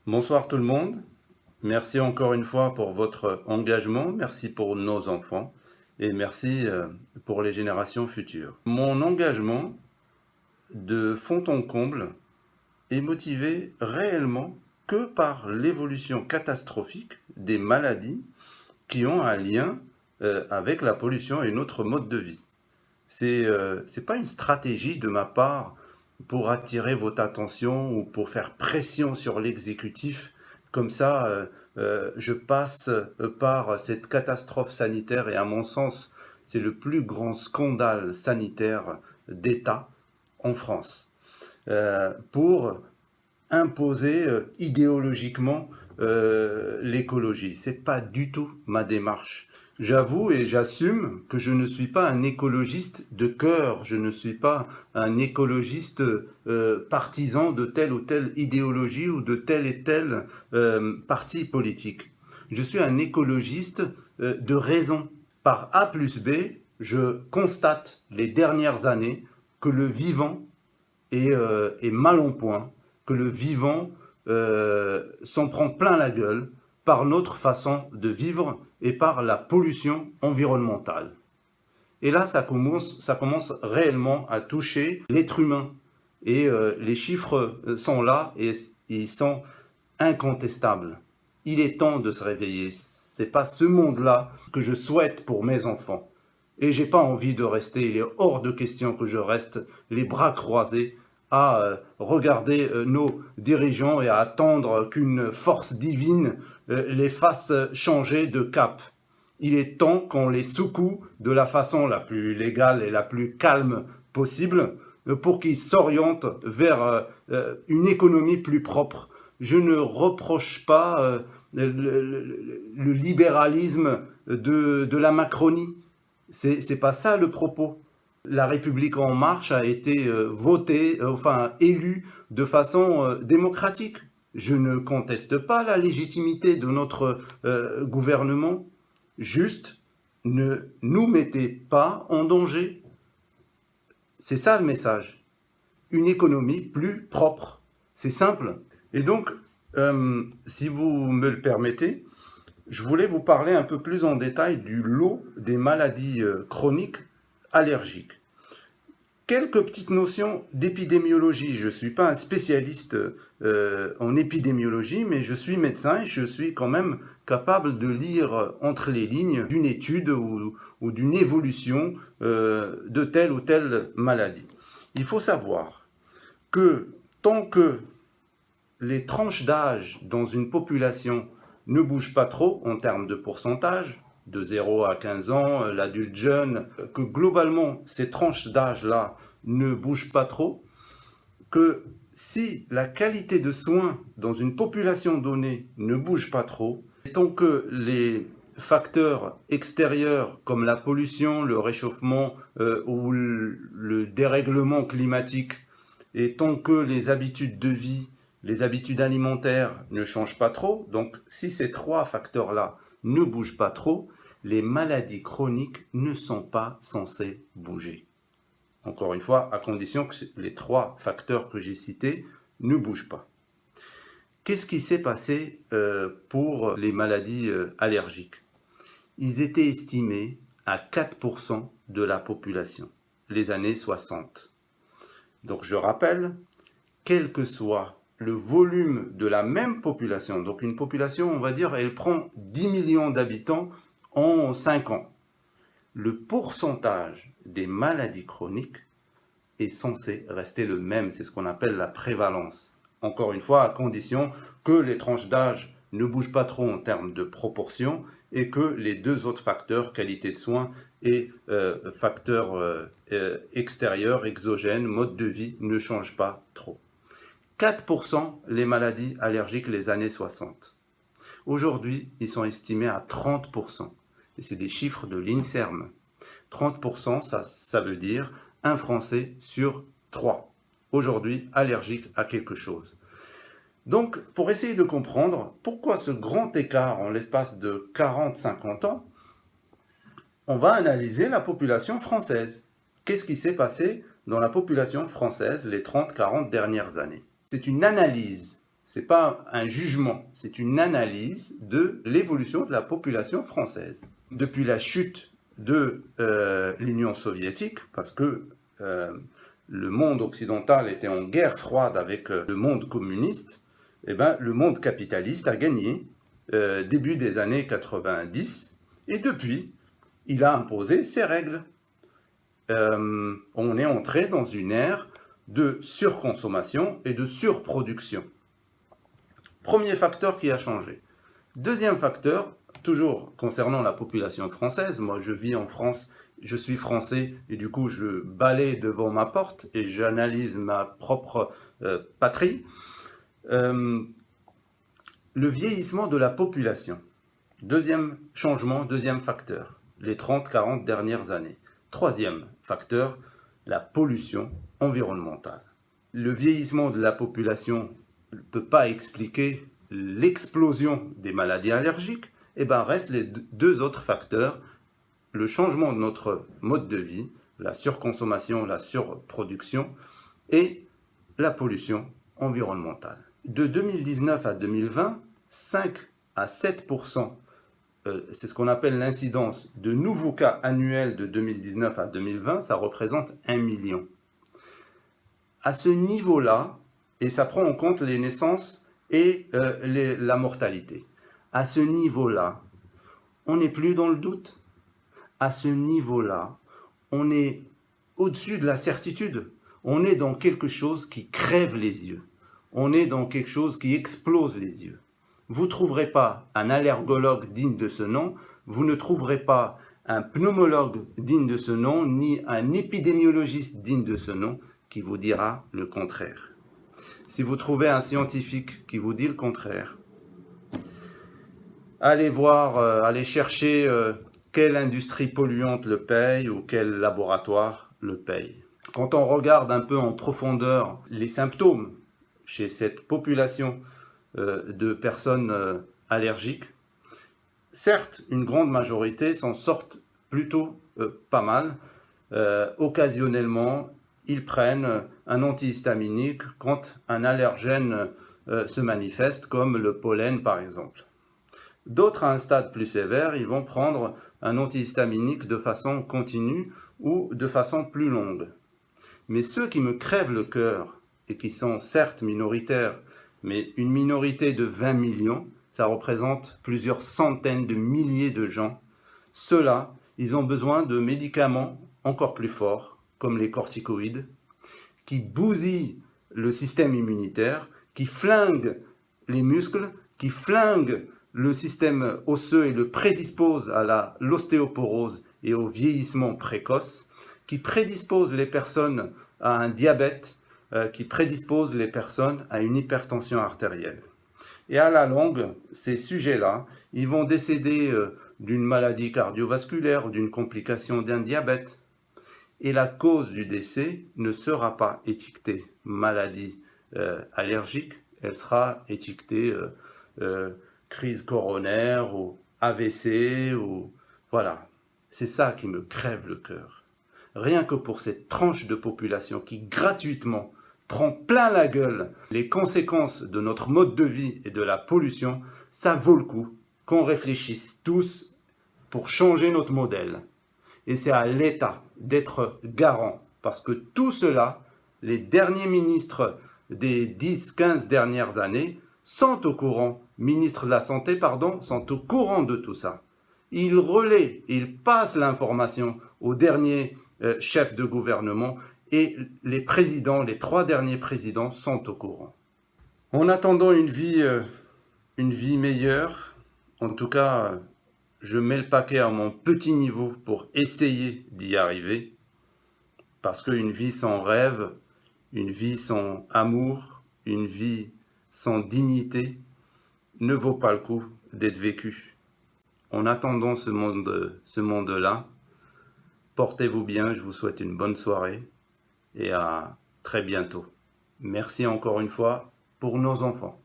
Bonsoir tout le monde. Merci encore une fois pour votre engagement. Merci pour nos enfants et merci pour les générations futures. Mon engagement de fond en comble est motivé réellement que par l'évolution catastrophique des maladies qui ont un lien avec la pollution et notre mode de vie. C'est pas une stratégie de ma part pour attirer votre attention ou pour faire pression sur l'exécutif. Comme ça, je passe par cette catastrophe sanitaire et à mon sens, c'est le plus grand scandale sanitaire d'État en France. Pour imposer idéologiquement l'écologie. C'est pas du tout ma démarche. J'avoue et j'assume que je ne suis pas un écologiste de cœur, je ne suis pas un écologiste partisan de telle ou telle idéologie ou de tel et tel parti politique. Je suis un écologiste de raison. Par A plus B, je constate les dernières années que le vivant est mal en point, que le vivant s'en prend plein la gueule par notre façon de vivre et par la pollution environnementale. Et là, ça commence réellement à toucher l'être humain. Et les chiffres sont là et ils sont incontestables. Il est temps de se réveiller. C'est pas ce monde-là que je souhaite pour mes enfants. Et j'ai pas envie de rester, il est hors de question que je reste les bras croisés à regarder nos dirigeants et à attendre qu'une force divine les fasse changer de cap. Il est temps qu'on les secoue de la façon la plus légale et la plus calme possible pour qu'ils s'orientent vers une économie plus propre. Je ne reproche pas le libéralisme de la Macronie. C'est pas ça le propos. La République en marche a été élue de façon démocratique. Je ne conteste pas la légitimité de notre gouvernement. Juste, ne nous mettez pas en danger. C'est ça le message. Une économie plus propre. C'est simple. Et donc, si vous me le permettez, je voulais vous parler un peu plus en détail du lot des maladies chroniques allergiques. Quelques petites notions d'épidémiologie. Je ne suis pas un spécialiste en épidémiologie, mais je suis médecin et je suis quand même capable de lire entre les lignes d'une étude ou d'une évolution de telle ou telle maladie. Il faut savoir que tant que les tranches d'âge dans une population ne bougent pas trop en termes de pourcentage, de 0 à 15 ans, l'adulte jeune, que globalement ces tranches d'âge-là ne bougent pas trop, que si la qualité de soins dans une population donnée ne bouge pas trop, tant que les facteurs extérieurs comme la pollution, le réchauffement ou le dérèglement climatique, et tant que les habitudes de vie, les habitudes alimentaires ne changent pas trop, donc si ces trois facteurs-là ne bougent pas trop, les maladies chroniques ne sont pas censées bouger. Encore une fois, à condition que les trois facteurs que j'ai cités ne bougent pas. Qu'est-ce qui s'est passé pour les maladies allergiques? Ils étaient estimés à 4% de la population, les années 60. Donc je rappelle, quel que soit le volume de la même population, donc une population, on va dire, elle prend 10 millions d'habitants en 5 ans. Le pourcentage des maladies chroniques est censé rester le même, c'est ce qu'on appelle la prévalence. Encore une fois, à condition que les tranches d'âge ne bougent pas trop en termes de proportion et que les deux autres facteurs, qualité de soins et facteurs extérieurs, exogènes, mode de vie, ne changent pas trop. 4% les maladies allergiques les années 60. Aujourd'hui, ils sont estimés à 30%. Et c'est des chiffres de l'INSERM. 30%, ça veut dire un Français sur 3. Aujourd'hui, allergique à quelque chose. Donc, pour essayer de comprendre pourquoi ce grand écart en l'espace de 40-50 ans, on va analyser la population française. Qu'est-ce qui s'est passé dans la population française les 30-40 dernières années? C'est une analyse, c'est pas un jugement, c'est une analyse de l'évolution de la population française. Depuis la chute de l'Union soviétique, parce que le monde occidental était en guerre froide avec le monde communiste, eh ben, le monde capitaliste a gagné début des années 90, et depuis, il a imposé ses règles. On est entré dans une ère de surconsommation et de surproduction. Premier facteur qui a changé. Deuxième facteur, toujours concernant la population française, moi je vis en France, je suis français et du coup je balaye devant ma porte et j'analyse ma propre patrie. Le vieillissement de la population. Deuxième changement, deuxième facteur, les 30-40 dernières années. Troisième facteur, la pollution environnementale. Le vieillissement de la population ne peut pas expliquer l'explosion des maladies allergiques, et ben restent les deux autres facteurs, le changement de notre mode de vie, la surconsommation, la surproduction et la pollution environnementale. De 2019 à 2020, 5 à 7%, c'est ce qu'on appelle l'incidence de nouveaux cas annuels de 2019 à 2020, ça représente 1 million. À ce niveau-là, et ça prend en compte les naissances et la mortalité. À ce niveau-là, on n'est plus dans le doute. À ce niveau-là, on est au-dessus de la certitude. On est dans quelque chose qui crève les yeux. On est dans quelque chose qui explose les yeux. Vous ne trouverez pas un allergologue digne de ce nom, vous ne trouverez pas un pneumologue digne de ce nom, ni un épidémiologiste digne de ce nom qui vous dira le contraire. Si vous trouvez un scientifique qui vous dit le contraire, allez voir, allez chercher quelle industrie polluante le paye ou quel laboratoire le paye. Quand on regarde un peu en profondeur les symptômes chez cette population de personnes allergiques, certes, une grande majorité s'en sortent plutôt pas mal. Occasionnellement, ils prennent un antihistaminique quand un allergène se manifeste, comme le pollen par exemple. D'autres, à un stade plus sévère, ils vont prendre un antihistaminique de façon continue ou de façon plus longue. Mais ceux qui me crèvent le cœur, et qui sont certes minoritaires, mais une minorité de 20 millions, ça représente plusieurs centaines de milliers de gens, ceux-là, ils ont besoin de médicaments encore plus forts, comme les corticoïdes, qui bousillent le système immunitaire, qui flinguent les muscles, qui flinguent le système osseux et le prédispose à l'ostéoporose et au vieillissement précoce, qui prédispose les personnes à un diabète, qui prédispose les personnes à une hypertension artérielle. Et à la longue, ces sujets-là, ils vont décéder d'une maladie cardiovasculaire, d'une complication d'un diabète. Et la cause du décès ne sera pas étiquetée maladie allergique, elle sera étiquetée crise coronaire ou AVC, ou voilà. C'est ça qui me crève le cœur. Rien que pour cette tranche de population qui gratuitement prend plein la gueule les conséquences de notre mode de vie et de la pollution, ça vaut le coup qu'on réfléchisse tous pour changer notre modèle. Et c'est à l'État d'être garant, parce que tout cela, les derniers ministres des 10-15 dernières années sont au courant, ministres de la Santé, pardon, sont au courant de tout ça. Ils relaient, ils passent l'information aux derniers chefs de gouvernement, et les présidents, les 3 derniers présidents sont au courant. En attendant une vie meilleure, en tout cas, je mets le paquet à mon petit niveau pour essayer d'y arriver, parce qu'une vie sans rêve, une vie sans amour, une vie sans dignité ne vaut pas le coup d'être vécue. En attendant ce monde-là, portez-vous bien, je vous souhaite une bonne soirée et à très bientôt. Merci encore une fois pour nos enfants.